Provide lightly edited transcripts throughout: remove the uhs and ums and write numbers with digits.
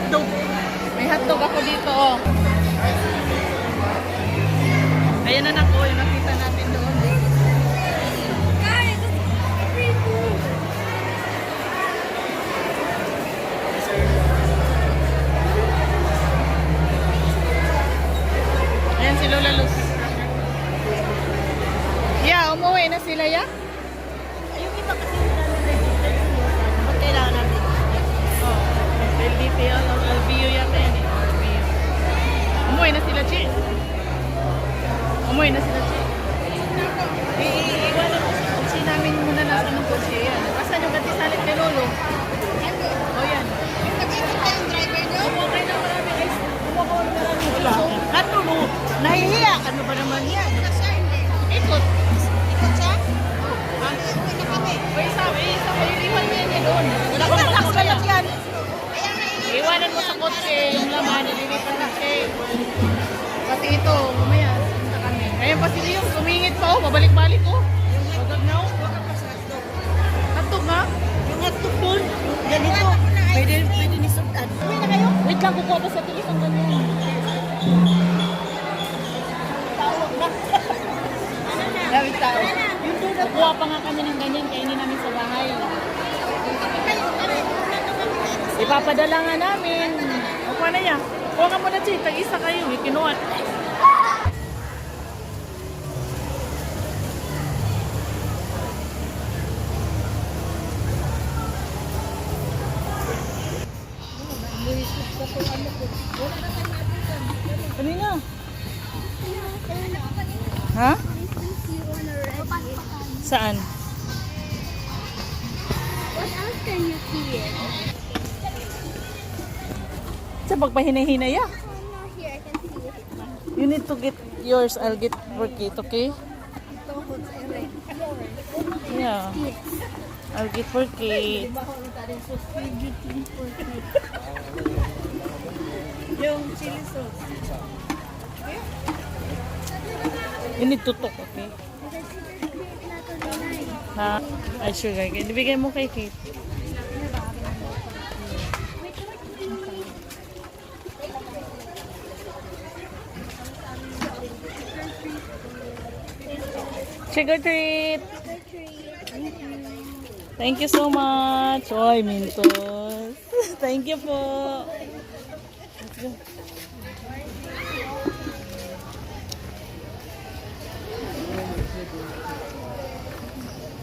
hotdog. May hotdog ako dito, oh. Ayan na ko, yung nakita natin doon. Guys, free food. Ayan si Lola Luz. Yeah, umuwi na sila, ya? Yung iba kasi ba't kailangan natin? Oh, LDPO, LBU yata yan eh. LBU. Umuwi na sila, Chi. Umuwi na sila, Chi. Iiwanan ko sa kutsi namin muna na sa kutsi. Yan. Kasan yung gatisalit kay Lolo? O yan. Okay na marami guys. Kumuha ko na marami. Wala. Ano mo? Nahihiya. Ano ba naman yan? Ikot. Ikot siya? Ha? Uwi na kami. O isa pa yung liman mo yan doon. Wala ko Wala na ko kaya. yan. Iwanan mo sa kotse yung laman, nililipat na siya. Pati ito, mamaya, punta kami. Ngayon pa sila yung sumingit pa, oh, pabalik-balik, oh. Wagag na, oh. Hotdog, ha? Yung hotdog doon. Ganito. Pwede ni Sultan. Uwi na kayo? Wait lang, kukuha pa sa tilis ang ganyan. Tawag na. Dami tao. Kukuha pa nga kami ng ganyan, kainin namin sa bahay. Ipapadala nga namin. Kukuha na niya. Kuha ka muna, Chi. Tag-isa kayo. Kinuha. Ano na? Ha? Saan? What else can you see? Sa pagpahinay-hinay, ah. Oh, no, here I can see it. You need to get yours. I'll get for Kate, okay? Yeah. I'll get for Kate. Yung chili sauce. You need to talk, okay? Ha? Ay, sugar. Ibigay mo kay Kate. Sugar treat! Thank you so much. Oy, Mintos. Thank you po. Let's go.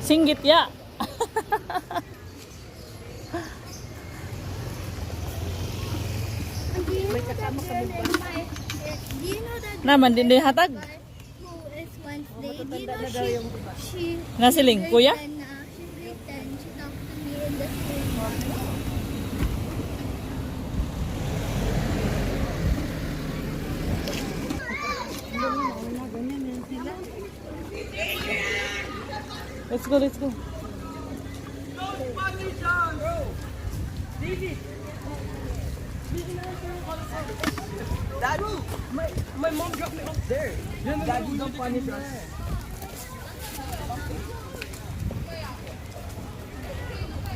Singgit ya. Do you know that Naman din din hatag. who is Wednesday? Do you know she Nasiling, kuya? she's written, she talked to me in the school. Let's go, let's go. Daddy, my mom dropped me off there. Daddy, don't punish us.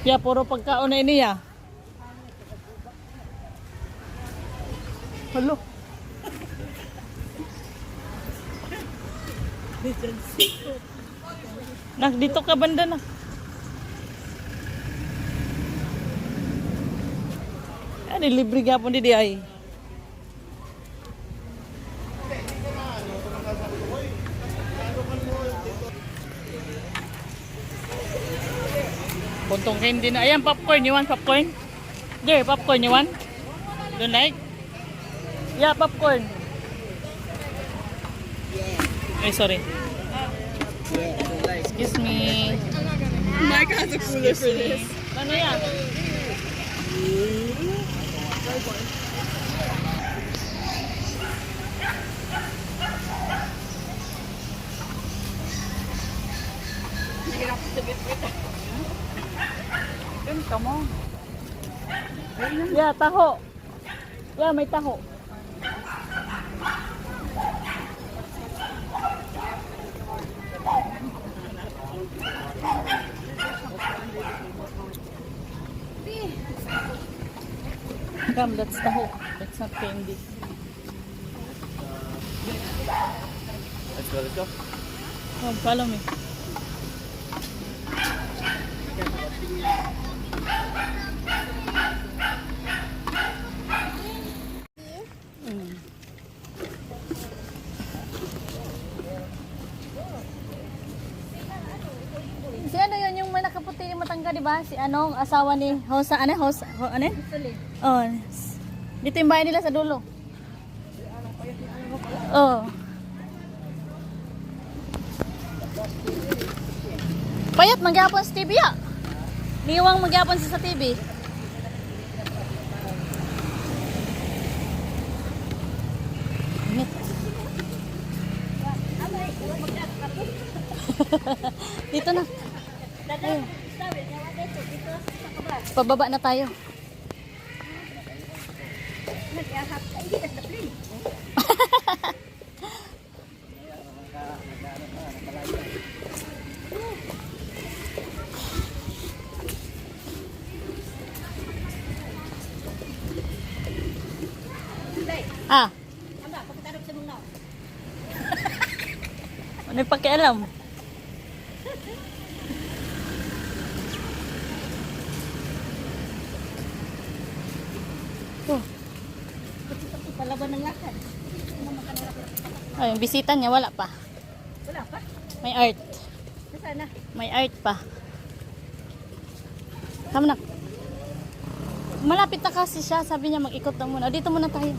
Ya, puro pagkaon na ini ya. Hello. Nak, dito ka banda na. Ano, libre gapon di ay. Puntong candy na. Ayan, popcorn. You want popcorn? There, popcorn. You want? Don't like? Yeah, popcorn. Ay, sorry. Excuse me. Mike has a cooler for this. Ano yan? Come on. Yeah, taho. Yeah, may taho. Come, that's the hook. That's not candy. Let's go, let's go. Come, follow me. Mm. Si ano yun, yung may nakaputi yung matangga, di ba? Si anong asawa ni Hosa, ano? Hosa, ano? Oh, dito yung bahay nila sa dulo. Oh. Payat, magyapon sa TV ya. Liwang magyapon sa TV. Init. Dito na. Ayun. Pababa na tayo. Ah. Ano yung pakialam? Oh. Palaban ng lakad. Oh, yung bisita niya wala pa. Wala pa? May art. Nasaan na? May art pa. Come na. Malapit na kasi siya. Sabi niya mag-ikot na muna. Dito muna tayo.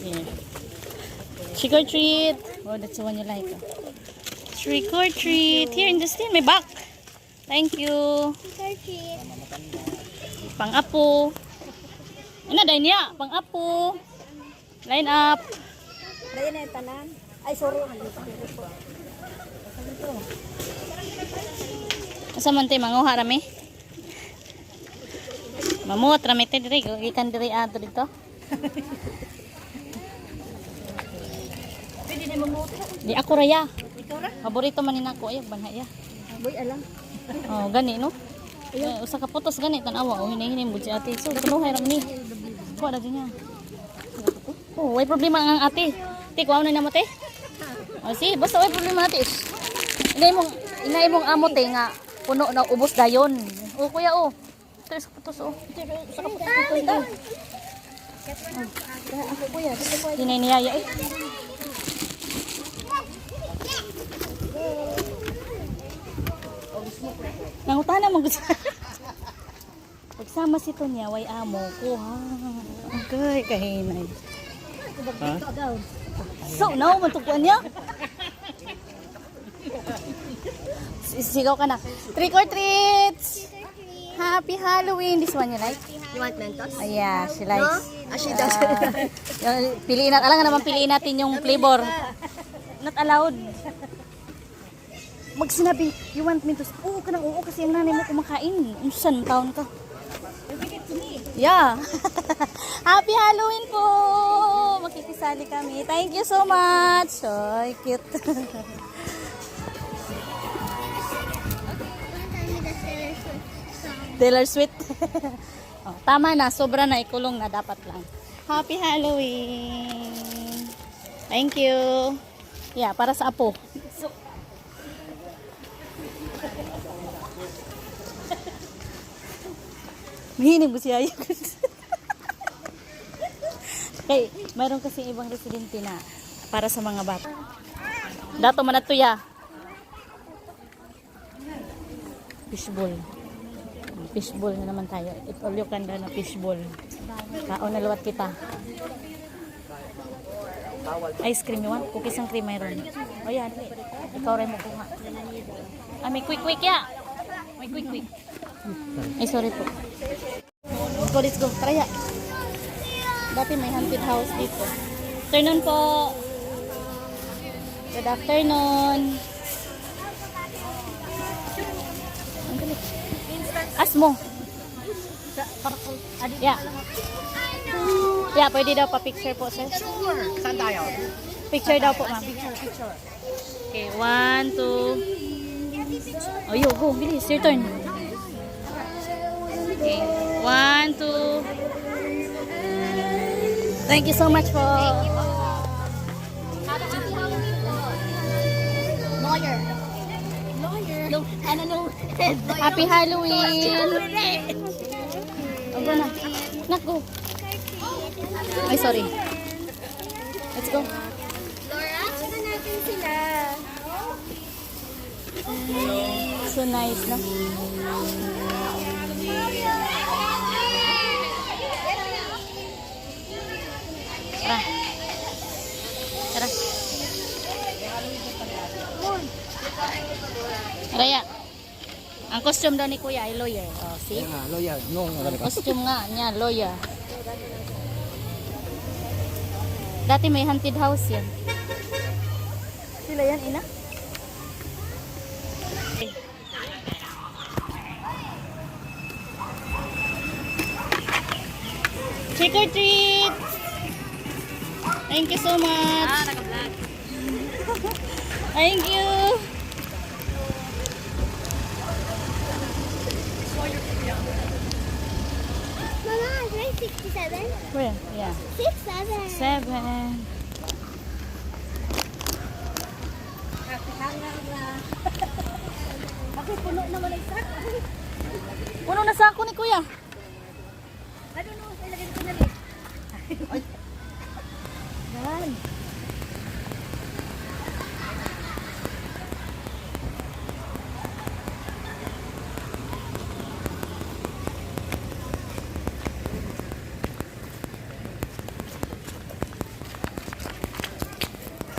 Yeah. Trick or treat. Oh, that's the one you like. Oh. Trick or treat. Here in the stand. May back. Thank you. Pang-apo. Ano dahil niya? Pang-apo. Line up. Dahil na yung tanan. Ay, sorry. Asa man tayo manguha rami? Mamut rami tayo diri. Ikan diri ato dito. Pwede na mamuto. Di ako raya. Ikaw ra? Paborito man nako ayog banhaya. Boy, alam. Oh, gani no? Usa ka putos gani tan-awa o hinihinim bud si ate. So tunuhay ra ni. Kuha na din niya. Oh, way problema ang ate. Ti kuha na namo te. Oh, si basta way problema nati. Inay mong amo te nga puno na ubos dayon. Oh, kuya oh. Ito sa putos oh. Sa putos ito. Ako kuya. Hinay niyaya eh. Nangutana mo gusto. Pagsama si Tonya, way amo ko ha. Okay, kahinay. Ha? So, no, matukuan niya. Sigaw ka na. Trick or treats! Happy Halloween! This one you like? You want Mentos? Oh, yeah, she likes. She doesn't. Piliin natin. Alam nga naman, piliin natin yung flavor. Not allowed. Magsinabi, you want Mentos? Oo ka nang oo kasi ang nanay mo kumakain. Unsan taon ka? Yeah. Happy Halloween po! Makikisali kami. Thank you so much. Ay, cute. Taylor Swift. Oh, tama na. Sobra na. Ikulong na. Dapat lang. Happy Halloween. Thank you. Yeah, para sa apo. Mahinig mo siya. Okay, mayroon kasi ibang residente na para sa mga bata. Dato man ato ya. Fishball. Fishball na naman tayo. All you can na fishball. Kaon na luwat kita. Ice cream you want? Cookies and cream mayroon. O yan. Ikaw rin mo kuha. Ah, may quick ya. May quick. Ay, sorry po. Let's go. Tara ya. Dati may haunted house dito. Afternoon po. Good afternoon. Asmo. Yeah. Yeah, pwede daw pa picture po, sir. Sure. Saan tayo? Picture daw po, ma'am. Picture. Okay, 1, 2. Oh, yo, go. Bilis. Your turn. Okay. 1, 2. Thank you so much po. Lawyer. No, ano no? Happy Halloween. Aba na. Naku. Ay, sorry. Let's go. Laura, sino natin sila? So nice, no? Tara. Tara. Raya. Ang costume daw ni Kuya ay lawyer. Oh, see? Lawyer. No, Costume nga niya, lawyer. Dati may haunted house yan. Sila yan, ina? Trick or treat! Thank you so much. Thank you. Mama, grade 67? Where? Yeah. 6, 7. 7. Bakit puno naman ang sack? Puno na sako ni Kuya. Ano no, ilagay ko na rin. Yan.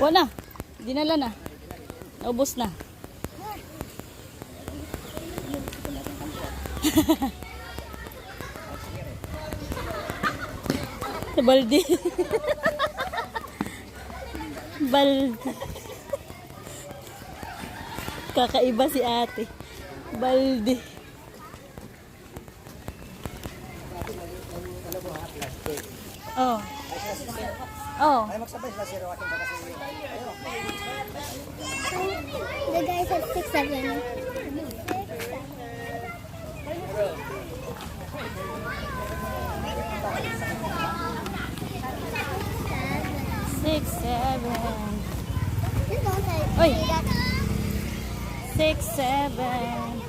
Wala na. Dinala na. Naubos na. Baldi. Baldi. Kakaiba si ate. Baldi. Oh. Oh. Ay, magsabay sila si Roakin kasi. The guy said 6, 7. 6, 7. You don't say Oy. that. 6, 7.